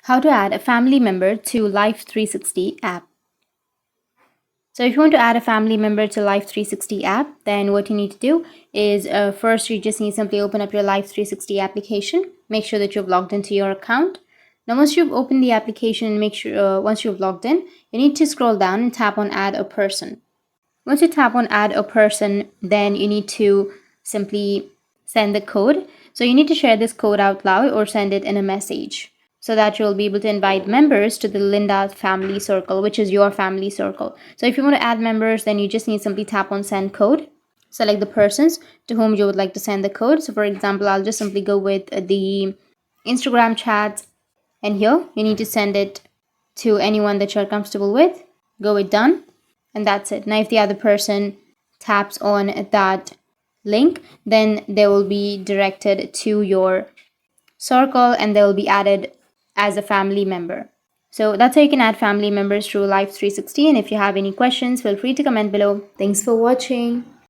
How to add a family member to Life360 app. So if you want to add a family member to Life360 app, then what you need to do is first you just need to simply open up your Life360 application. Make sure that you've logged into your account. Now once you've opened the application, make sure once you've logged in, you need to scroll down and tap on add a person. Once you tap on add a person, then you need to simply send the code. So you need to share this code out loud or send it in a message, so that you'll be able to invite members to the Linda family circle, which is your family circle. So if you want to add members, then you just need to simply tap on send code. Select the persons to whom you would like to send the code. So for example, I'll just simply go with the Instagram chat, and here you need to send it to anyone that you're comfortable with. Go with done, and that's it. Now if the other person taps on that link, then they will be directed to your circle and they will be added as a family member. So that's how you can add family members through Life360. And if you have any questions, feel free to comment below. Thanks for watching.